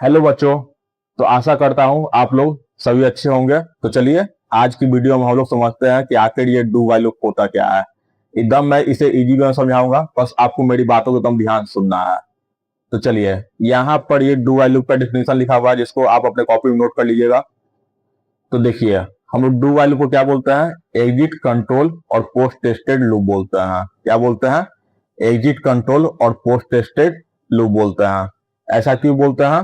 Hello बच्चों। तो आशा करता हूं आप लोग सभी अच्छे होंगे। तो चलिए आज की वीडियो में हम लोग समझते हैं कि आखिर ये डू वाइल लूप होता क्या है। एकदम मैं इसे इजी वे में समझाऊंगा, बस आपको मेरी बातों को एकदम ध्यान से सुनना है। तो चलिए, यहाँ पर ये डू वाइल लूप का डेफिनेशन लिखा हुआ है, जिसको आप अपने कॉपी में नोट कर लीजिएगा। तो देखिए, हम लोग डू वाइल लूप को क्या बोलते हैं? एग्जिट, कंट्रोल और पोस्ट टेस्टेड लूप बोलते हैं। क्या बोलते हैं? एग्जिट, कंट्रोल और पोस्ट टेस्टेड लूप बोलते हैं। ऐसा क्यों बोलते हैं?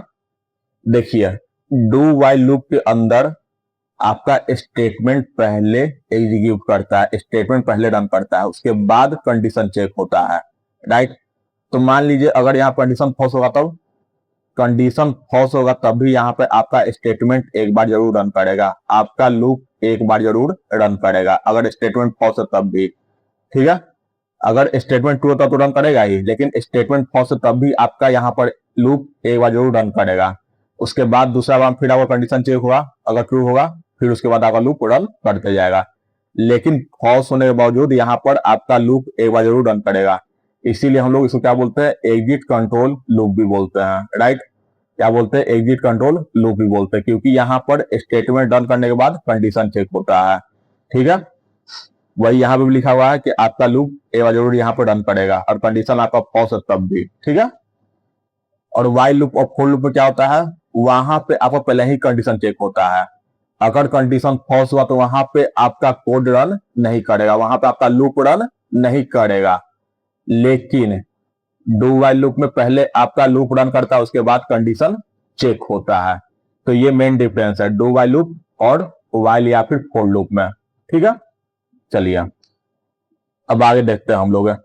देखिए, डू वाइल लूप के अंदर आपका स्टेटमेंट पहले एग्जीक्यूट करता है, स्टेटमेंट पहले रन करता है, उसके बाद कंडीशन चेक होता है। राइट? तो मान लीजिए अगर यहाँ कंडीशन फॉल्स होगा, तब कंडीशन फॉल्स होगा तब भी यहाँ पे आपका स्टेटमेंट एक बार जरूर रन करेगा, आपका लूप एक बार जरूर रन करेगा। अगर स्टेटमेंट फॉल्स है तब भी, ठीक है। अगर स्टेटमेंट ट्रू होता तो रन करेगा ही, लेकिन स्टेटमेंट फॉल्स है तब भी आपका यहाँ पर लूप एक बार जरूर रन करेगा। उसके बाद दूसरा बार फिर आपका कंडीशन चेक होगा, अगर ट्रू होगा फिर उसके बाद आपका लूप रन करते जाएगा। लेकिन फॉल्स होने के बावजूद यहाँ पर आपका लूप एक बार जरूर रन करेगा। इसीलिए हम लोग इसको क्या बोलते हैं? एग्जिट कंट्रोल लूप भी बोलते हैं। राइट? क्या बोलते हैं? एग्जिट कंट्रोल लूप भी बोलते हैं, क्योंकि यहाँ पर स्टेटमेंट रन करने के बाद कंडीशन चेक होता है। ठीक है, वही यहाँ पे भी लिखा हुआ है कि आपका लूप एक बार जरूर यहाँ पर रन करेगा और कंडीशन आपका फॉल्स है तब भी। ठीक है। और वाइल लूप और फॉर लूप में क्या होता है? वहां पे आपका पहले ही कंडीशन चेक होता है। अगर कंडीशन फॉल्स हुआ तो वहां पे आपका कोड रन नहीं करेगा, वहां पे आपका लूप रन नहीं करेगा। लेकिन डू वाइल लूप में पहले आपका लूप रन करता है, उसके बाद कंडीशन चेक होता है। तो ये मेन डिफरेंस है डू वाइल लूप और वाइल या फिर फॉर लूप में। ठीक है, चलिए अब आगे देखते हैं हम लोग।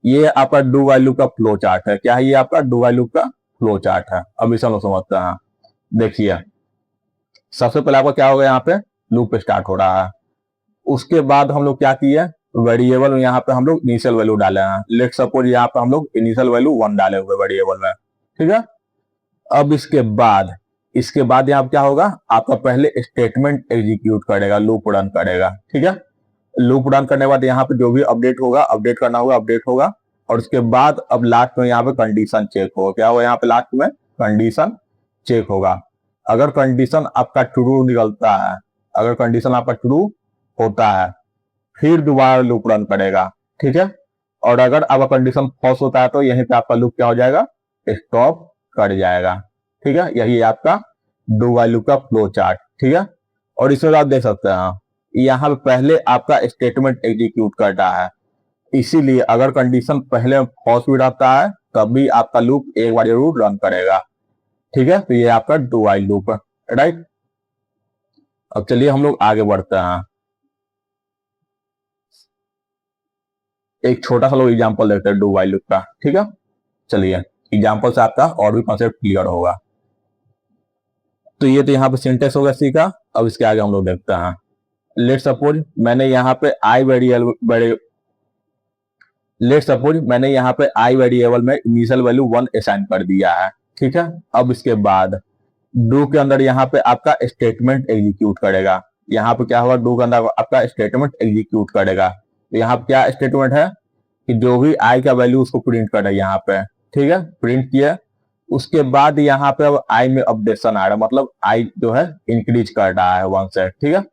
ये आपका डू वाइल लूप का फ्लो चार्ट है। क्या है? ये आपका डू वाइल लूप का फ्लो चार्ट है। अब इसे हम लोग समझते हैं। देखिए, सबसे पहले आपका क्या होगा? यहाँ पे लूप स्टार्ट हो रहा है। उसके बाद हम लोग क्या किए? वेरिएबल में यहाँ पे हम लोग इनिशियल वैल्यू डाले हैं। लेट सपोज यहाँ पे हम लोग इनिशियल वैल्यू 1 डाले हुए वेरिएबल में। ठीक है। अब इसके बाद यहाँ क्या होगा? आपका पहले स्टेटमेंट एग्जीक्यूट करेगा, लूप रन करेगा। ठीक है। लूप रन करने के बाद यहाँ पे जो भी अपडेट होगा, अपडेट करना होगा, अपडेट होगा। और उसके बाद अब लास्ट में यहाँ पे कंडीशन चेक होगा। क्या होगा? यहाँ पे लास्ट में कंडीशन चेक होगा। अगर कंडीशन आपका ट्रू निकलता है, अगर कंडीशन आपका ट्रू होता है, फिर दोबारा लूप रन करेगा। ठीक है। और अगर आपका कंडीशन फॉल्स होता है तो यहीं पे आपका लूप क्या हो जाएगा? स्टॉप कर जाएगा। ठीक है, यही आपका डू वाइल लूप का फ्लो चार्ट। ठीक है। और इसमें आप देख सकते हैं यहाँ पे पहले आपका स्टेटमेंट एग्जीक्यूट करता है, इसीलिए अगर कंडीशन पहले फॉल्स भी रहता है तब भी आपका लूप एक बार जरूर रन करेगा। ठीक है, तो ये आपका डू वाइल लूप है। राइट? अब चलिए हम लोग आगे बढ़ते हैं। एक छोटा सा लोग एग्जांपल देखते हैं डू वाइल लूप का। ठीक है, चलिए एग्जांपल से आपका और भी कॉन्सेप्ट क्लियर होगा। तो ये तो यहाँ पे सिंटेक्स होगा सी का। अब इसके आगे हम लोग देखते हैं। लेट सपोज मैंने यहाँ पे आई वेरिएबल में इनिशियल वैल्यू 1 असाइन कर दिया है। ठीक है। अब इसके बाद डू के अंदर यहाँ पे आपका स्टेटमेंट एग्जीक्यूट करेगा। यहाँ पे क्या होगा? डू के अंदर आपका स्टेटमेंट एग्जीक्यूट करेगा। तो यहाँ पे क्या स्टेटमेंट है कि जो भी आई का वैल्यू उसको प्रिंट करे यहाँ पे। ठीक है, प्रिंट किया। उसके बाद यहाँ पे अब आई में अपडेशन आ रहा है, मतलब आई जो है इंक्रीज कर रहा है 1 से। ठीक है।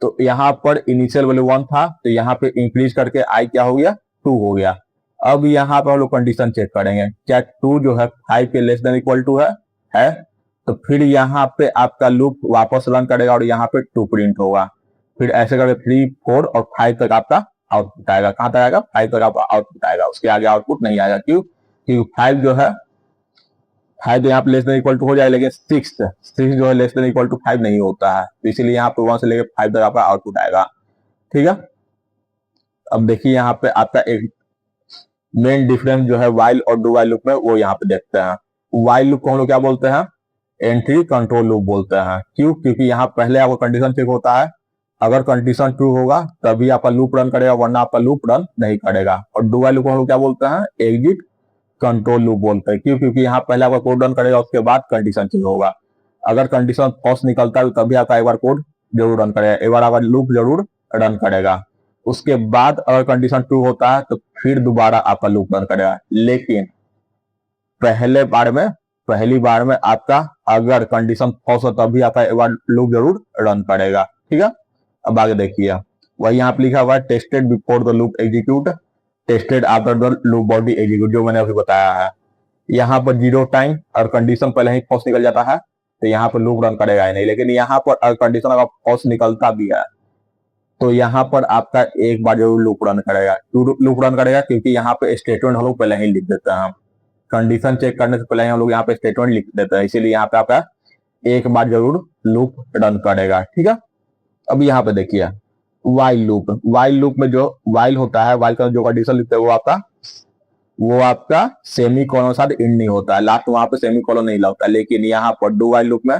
तो यहाँ पर इनिशियल वैल्यू 1 था, तो यहाँ पे इंक्रीज करके आई क्या हो गया? 2 हो गया। अब यहाँ पे हम लोग कंडीशन चेक करेंगे, क्या 2 जो है 5 के लेस देन इक्वल टू है। तो फिर यहाँ पे आपका लूप वापस रन करेगा और यहाँ पे 2 प्रिंट होगा। फिर ऐसे करके 3, 4 और 5 तक आपका आउटपुट आएगा। कहां तक आएगा? 5 तक आपका आउटपुट आएगा, उसके आगे आउटपुट नहीं आएगा। क्यों? क्योंकि 5 जो है 5 तो यहाँ पे लेस देन इक्वल टू हो जाएगा, लेकिन 6 जो है लेस देन इक्वल टू 5 नहीं होता है, तो इसीलिए यहाँ पे 1 से लेकर 5 तक आपका आउटपुट आएगा। ठीक है। अब देखिए यहाँ पे आपका एक मेन डिफरेंस जो है वाइल और डू वाइल लूप में, वो यहाँ पे देखते हैं। वाइल लूप को हम लोग क्या बोलते हैं? एंट्री कंट्रोल लूप बोलते हैं। क्यों? क्योंकि यहाँ पहले आपका कंडीशन चेक होता है, अगर कंडीशन ट्रू होगा तभी आपका लूप रन करेगा, वरना आपका लूप रन नहीं करेगा। और डू वाइल लूप को हम लोग क्या बोलते हैं? एग्जिट कंट्रोल लूप बोलते हैं। क्यों? क्योंकि यहाँ पहले आपका कोड रन करेगा, उसके बाद कंडीशन चेक होगा। अगर कंडीशन फॉल्स निकलता है तभी आपका एक बार कोड जरूर रन करेगा, एक बार आपका लूप जरूर रन करेगा। उसके बाद अगर कंडीशन ट्रू होता है तो फिर दोबारा आपका लूप रन करेगा। लेकिन पहले बार में पहली बार में आपका अगर कंडीशन फॉल्स हो तभी आपका एक बार लूप जरूर रन करेगा। ठीक है, अब आगे देखिए, वही यहाँ पे लिखा हुआ है tested before the loop execute, tested after the loop body execute, जो मैंने अभी बताया है। यहाँ पर 0 टाइम और कंडीशन पहले ही फॉल्स निकल जाता है तो यहाँ पर लूप रन करेगा ही नहीं। लेकिन यहाँ पर अगर कंडीशन अगर फॉल्स निकलता भी है तो यहाँ पर आपका एक बार जरूर लूप रन करेगा। क्यों लूप रन करेगा? क्योंकि यहाँ पे स्टेटमेंट हम लोग पहले ही लिख देते हैं, कंडीशन चेक करने से पहले हम लोग यहाँ पे स्टेटमेंट लिख देते हैं, इसीलिए यहाँ पे आपका एक बार जरूर लूप रन करेगा। ठीक है, अब यहाँ पे देखिए वाइल लूप, वाइल लूप में जो वाइल होता है, वाइल का जो कंडीशन लिखते हैं वो आपका सेमी कॉलन साथ इंड नहीं होता है, लास्ट वहां पे सेमी कॉलन नहीं लगता। लेकिन यहाँ पर डू वाइल लूप में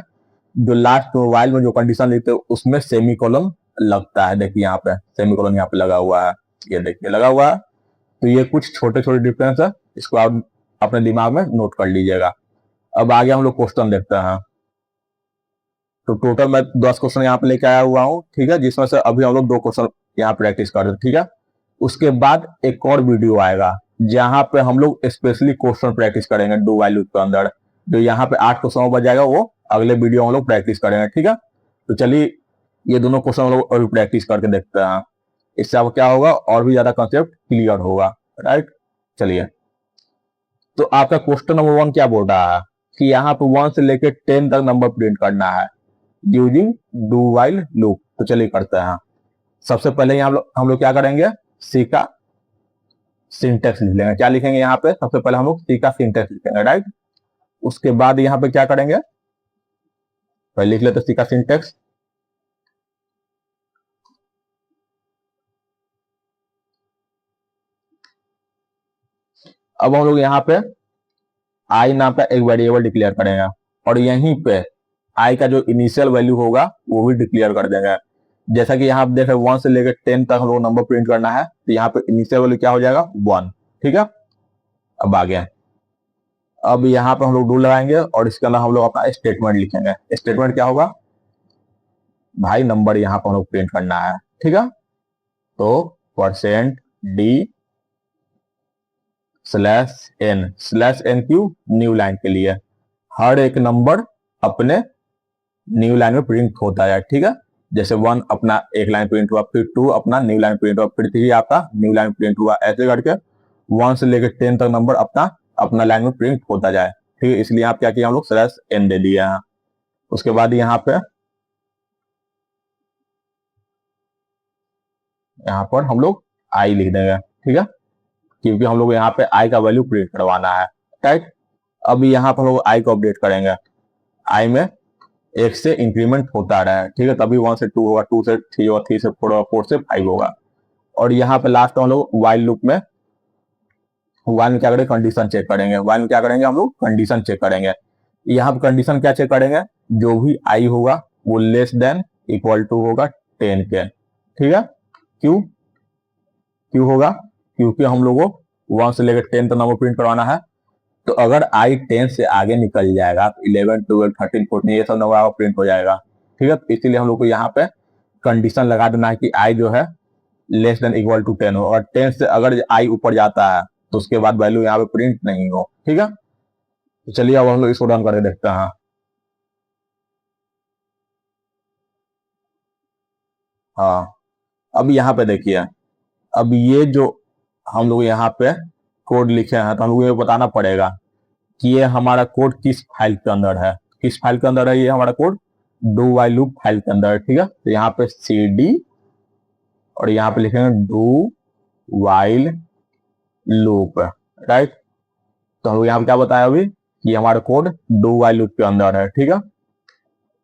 जो लास्ट वाइल में जो कंडीशन लिखते हैं उसमें सेमी कॉलन लगता है। देखिए यहाँ पे सेमी कॉलन यहाँ पे लगा हुआ है, ये देखिए लगा हुआ है। तो ये कुछ छोटे छोटे डिफरेंस है, इसको आप अपने दिमाग में नोट कर लीजिएगा। अब आगे हम लोग क्वेश्चन देखते हैं। तो टोटल मैं 10 क्वेश्चन यहाँ पे लेके आया हुआ हूँ। ठीक है, जिसमें से अभी हम लोग 2 क्वेश्चन यहाँ प्रैक्टिस कर रहे हैं। ठीक है, उसके बाद एक और वीडियो आएगा जहां पे हम लोग स्पेशली क्वेश्चन प्रैक्टिस करेंगे डू वाइल लूप के अंदर। जो यहाँ पे 8 क्वेश्चन बच जाएगा वो अगले वीडियो हम लोग प्रैक्टिस करेंगे। ठीक है, तो चलिए ये दोनों क्वेश्चन हम लोग अभी प्रैक्टिस करके देखते हैं, इससे अब क्या होगा और भी ज्यादा कंसेप्ट क्लियर होगा। राइट, चलिए तो आपका क्वेश्चन नंबर 1 क्या बोल रहा है कि यहाँ पे 1 से लेकर 10 तक नंबर प्रिंट करना है यूजिंग डू वाइल लूप। तो चलिए करते हैं। सबसे पहले यहाँ हम लोग क्या करेंगे, सी का सिंटेक्स लिख लेंगे। क्या लिखेंगे यहाँ पे, सबसे पहले हम लोग सी का सिंटेक्स लिखेंगे। राइट, उसके बाद यहाँ पे क्या करेंगे, पहले लिख लेते सी का सिंटेक्स। अब हम लोग यहाँ पे आई नाम का एक वेरिएबल डिक्लेयर करेंगे और यहीं पे आई का जो इनिशियल वैल्यू होगा वो भी डिक्लेयर कर देंगे। जैसा कि यहाँ पे देखें 1 से लेकर 10 तक हम लोग नंबर प्रिंट करना है, तो यहाँ पे इनिशियल वैल्यू क्या हो जाएगा 1। ठीक है, अब आ गया। अब यहाँ पे हम लोग डू लगाएंगे और इसके अंदर हम लोग अपना स्टेटमेंट लिखेंगे। स्टेटमेंट क्या होगा भाई, नंबर यहाँ पे हम लोग प्रिंट करना है। ठीक है, तो %d /n Q new line के लिए हर एक नंबर अपने न्यू लाइन में प्रिंट होता है। ठीक है, जैसे 1 अपना एक लाइन प्रिंट हुआ, फिर 2 अपना न्यू लाइन प्रिंट हुआ, फिर 3 आपका न्यू लाइन प्रिंट हुआ, ऐसे करके 1 से लेकर 10 तक नंबर अपना लाइन में प्रिंट होता जाए। ठीक है, इसलिए आप क्या किया हम लोग /n दे दिया है। उसके बाद यहाँ पर हम लोग आई लिख देंगे। ठीक है, क्योंकि हम लोग यहाँ पे आई का वैल्यू प्रिंट करवाना है। राइट, अब यहाँ पर हम लोग आई को अपडेट करेंगे। आई में 1 से इंक्रीमेंट होता रहा है। ठीक है, तभी 1 से 2 होगा, 2 से 3 होगा, 3 से 4 होगा, 4 से 5 होगा। और यहाँ पे लास्ट में हम लोग वाइल लूप में क्या करेंगे, कंडीशन चेक करेंगे। वाइल में क्या करेंगे हम लोग, कंडीशन चेक करेंगे। यहाँ पे कंडीशन क्या चेक करेंगे, जो भी आई होगा वो लेस देन इक्वल टू होगा 10 के। ठीक है, क्यों होगा, क्योंकि हम लोगों को 1 से लेकर 10 तक नंबर प्रिंट करवाना है। तो अगर आई 10 से आगे निकल जाएगा, 11, 12, 13, 14 ये सब नंबर प्रिंट हो जाएगा। ठीक है, तो इसीलिए हम लोग को यहाँ पे कंडीशन लगा देना है कि आई जो है लेस देन इक्वल टू 10 हो, और 10 से अगर आई ऊपर जाता है तो उसके बाद वैल्यू यहाँ पे प्रिंट नहीं हो। ठीक है, तो चलिए अब हम लोग इसको रन करके देखते हैं। हाँ, अब यहाँ पे देखिए, अब ये जो हम लोग यहाँ पे कोड लिखे हैं तो हम लोग ये बताना पड़ेगा कि ये हमारा कोड किस फाइल के अंदर है। किस फाइल के अंदर है ये हमारा code, do while loop file के अंदर है। ठीक है, तो यहाँ पे cd और यहाँ पे लिखेंगे डू वाइल लूप। राइट, तो हम लोग यहाँ पे क्या बताया अभी कि हमारा कोड डू वाइल लूप के अंदर है। ठीक है,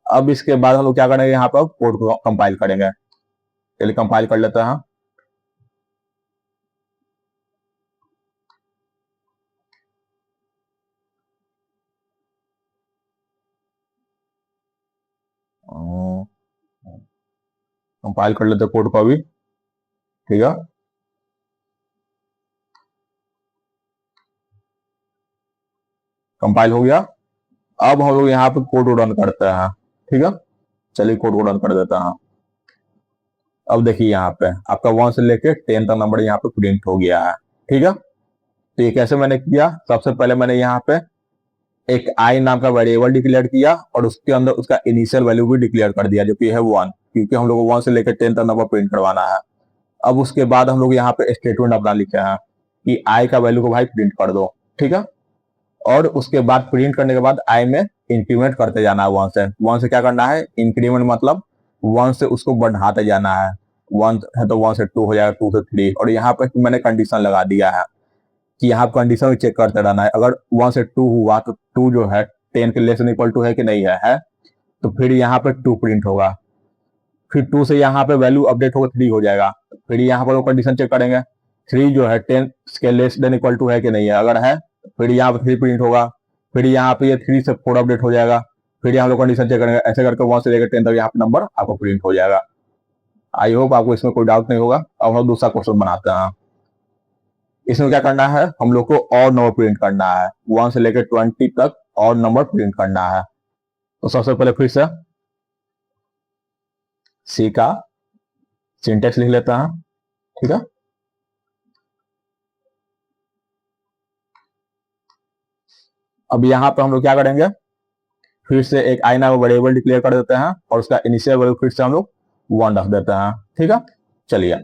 अब इसके बाद हम लोग क्या करेंगे, यहाँ पर कोड को कंपाइल करेंगे। चलिए कंपाइल कर लेते हैं। कंपाइल कर लेते कोड को अभी। ठीक है, कंपाइल हो गया। अब हम लोग यहाँ पे कोड रन करते हैं। ठीक है, चलिए कोड को रन कर देते हैं। अब देखिए यहाँ पे आपका 1 से लेके 10 तक नंबर यहाँ पे प्रिंट हो गया है। ठीक है, तो ये कैसे मैंने किया, सबसे पहले मैंने यहाँ पे एक आई नाम का वेरिएबल डिक्लेयर किया और उसके अंदर उसका इनिशियल वैल्यू भी डिक्लेयर कर दिया जो कि है 1, क्योंकि हम लोग को 1 से लेकर 10 तक नंबर प्रिंट करवाना है। अब उसके बाद हम लोग यहाँ पे स्टेटमेंट अपना लिखे हैं कि आई का वैल्यू को भाई प्रिंट कर दो, ठीक है। और उसके बाद प्रिंट करने के बाद आई में इंक्रीमेंट करते जाना है 1 से क्या करना है, इंक्रीमेंट मतलब 1 से उसको बढ़ाते जाना है। 1 है तो 1 से 2 हो जाएगा, 2 से 3, और यहाँ पे मैंने कंडीशन लगा दिया है कि यहाँ कंडीशन चेक करते रहना है। अगर 1 से 2 हुआ तो 2 जो है 10 के लेस देन इक्वल टू है कि नहीं है, तो फिर यहाँ पे 2 प्रिंट होगा। फिर 2 से यहाँ पे वैल्यू अपडेट होगा 3 हो जाएगा। फिर यहाँ पर वो कंडीशन चेक करेंगे 3 जो है 10 के लेस देन इक्वल टू है कि नहीं है, अगर है फिर यहाँ पे 3 प्रिंट होगा। फिर यहाँ पे ये 3 से 4 अपडेट हो जाएगा। फिर यहाँ लोग कंडीशन चेक करेंगे, ऐसे करके 1 से लेकर 10 तक यहाँ पे नंबर आपको प्रिंट हो जाएगा। आई होप आपको इसमें कोई डाउट नहीं होगा। अब हम लोग दूसरा क्वेश्चन बनाते हैं। इसमें क्या करना है, हम लोग को और नंबर प्रिंट करना है, 1 से लेकर 20 तक और नंबर प्रिंट करना है। तो सबसे पहले फिर से सी का सिंटेक्स लिख लेता है, ठीक है। अब यहाँ पे हम लोग क्या करेंगे, फिर से एक आई नाम वेरिएबल डिक्लेयर कर देते हैं और उसका इनिशियल वैल्यू फिर से हम लोग 1 रख देते हैं, ठीक है। चलिए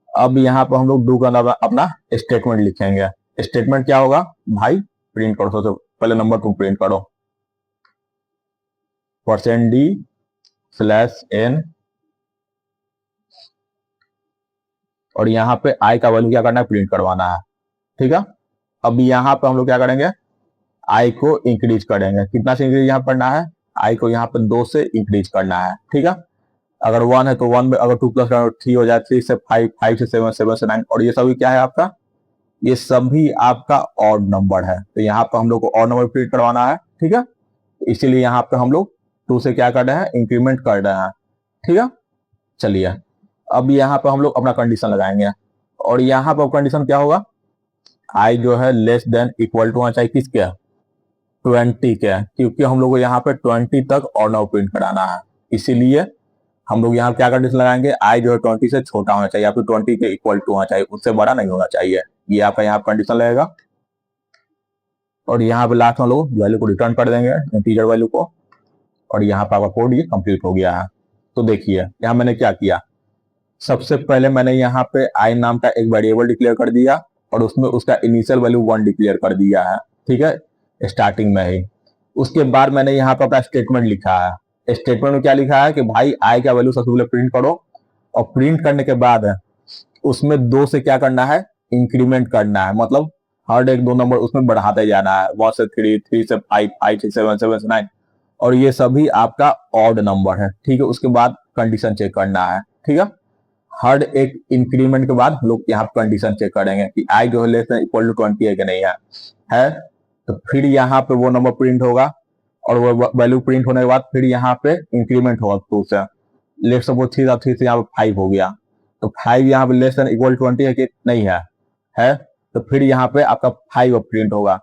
अब यहाँ पर हम लोग डू का अपना स्टेटमेंट लिखेंगे। स्टेटमेंट क्या होगा भाई, प्रिंट करो, सबसे पहले नंबर तुम प्रिंट करो, %d/n, और यहाँ पे आई का वैल्यू क्या करना है, प्रिंट करवाना है, ठीक है। अब यहाँ पे हम लोग क्या करेंगे, आई को इंक्रीज करेंगे। कितना से इंक्रीज यहाँ करना है, आई को यहाँ पे 2 से इंक्रीज करना है, ठीक है। अगर 1 है तो 1 में, अगर 2 प्लस 3 हो जाए, 3 से 5, 5 से 7, 7 से 9, और ये सभी क्या है आपका, ये सभी आपका ऑड नंबर है। तो यहाँ पर हम लोग को ऑड नंबर प्रिंट करवाना है, ठीक है। इसीलिए यहाँ पे हम लोग 2 से क्या कर रहे हैं, इंक्रीमेंट कर रहे हैं, ठीक है। चलिए अब यहाँ पे हम लोग अपना कंडीशन लगाएंगे और यहाँ पर कंडीशन क्या होगा, आई जो है लेस देन इक्वल टू होना चाहिए किसके, 20 के, क्योंकि हम लोग को यहाँ पे 20 तक और नंबर प्रिंट कराना है। इसीलिए हम लोग यहाँ क्या कंडीशन लगाएंगे, आई जो है 20 से छोटा होना चाहिए या फिर 20 के इक्वल टू होना चाहिए, उससे बड़ा नहीं होना चाहिए। ये आपका यहाँ कंडीशन लगेगा और यहाँ पे लास्ट में लोग वैल्यू को रिटर्न कर देंगे, इंटीजर वैल्यू को, और यहाँ पर आपका कोड ये कंप्लीट हो गया है। तो देखिए यहाँ मैंने क्या किया, सबसे पहले मैंने यहाँ पे आई नाम का एक वेरिएबल डिक्लेयर कर दिया और उसमें उसका इनिशियल वैल्यू 1 डिक्लेयर कर दिया है, ठीक है, स्टार्टिंग में ही। उसके बाद मैंने यहाँ पर अपना स्टेटमेंट लिखा है। स्टेटमेंट में क्या लिखा है कि भाई आई का वैल्यू सबसे पहले प्रिंट करो, और प्रिंट करने के बाद उसमें 2 से क्या करना है, इंक्रीमेंट करना है, मतलब हर एक 2 नंबर उसमें बढ़ाते जाना है, 1 से 3, 3 से 5, 5 से 7, 7 से 9, और ये सभी आपका ऑड नंबर है, ठीक है। उसके बाद कंडीशन चेक करना है, ठीक है। हर एक इंक्रीमेंट के बाद हम लोग यहाँ कंडीशन चेक करेंगे कि आई जो है लेस देन इक्वल टू 20 है कि नहीं है, तो फिर यहाँ पे वो नंबर प्रिंट होगा और वो वैल्यू प्रिंट होने के बाद फिर यहाँ पे इंक्रीमेंट होगा 2 से, लेट सपोज 3 से यहाँ पे 5 हो गया, तो 5 यहाँ पे लेस देन इक्वल 20 है कि नहीं है, तो फिर यहाँ पे आपका 5 प्रिंट होगा।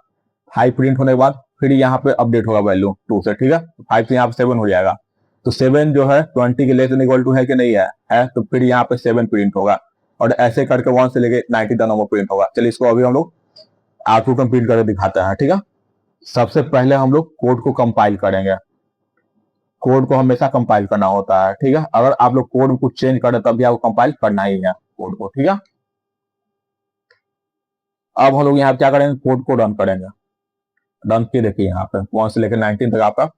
5 प्रिंट होने के बाद फिर यहाँ पे अपडेट होगा वैल्यू 2 से, ठीक है। 5 से यहाँ पे 7 हो जाएगा, तो 7 जो है 20 के लेस देन इक्वल टू है कि नहीं है, तो फिर यहाँ पे 7 प्रिंट होगा, और ऐसे करके 1 से लेके 90 तक नंबर प्रिंट होगा। चलिए इसको अभी हम लोग आउटपुट में प्रिंट करके दिखाते हैं, ठीक है। सबसे पहले हम लोग कोड को कंपाइल करेंगे। कोड को हमेशा कंपाइल करना होता है, ठीक है। अगर आप लोग कोड में कुछ चेंज करें तब भी आपको कंपाइल करना ही है कोड को, ठीक है। अब हम लोग यहाँ क्या करेंगे, कोड को रन करेंगे। रन किए देखिए यहाँ पे 1 से लेकर 19 तक आपका,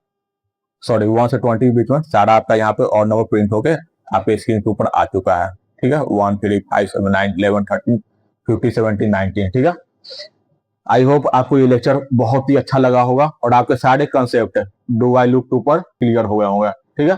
सॉरी 1 से 20 के बीच में सारा आपका यहाँ पे और नंबर प्रिंट होके आपके स्क्रीन के ऊपर आ चुका है, ठीक है। 1, 3, 5, 7, 9, 11, 13, 15, 17, 19, ठीक है। आई होप आपको ये लेक्चर बहुत ही अच्छा लगा होगा और आपके सारे कंसेप्ट डू व्हाइल लूप 2 पर क्लियर हो गए होंगे, ठीक है।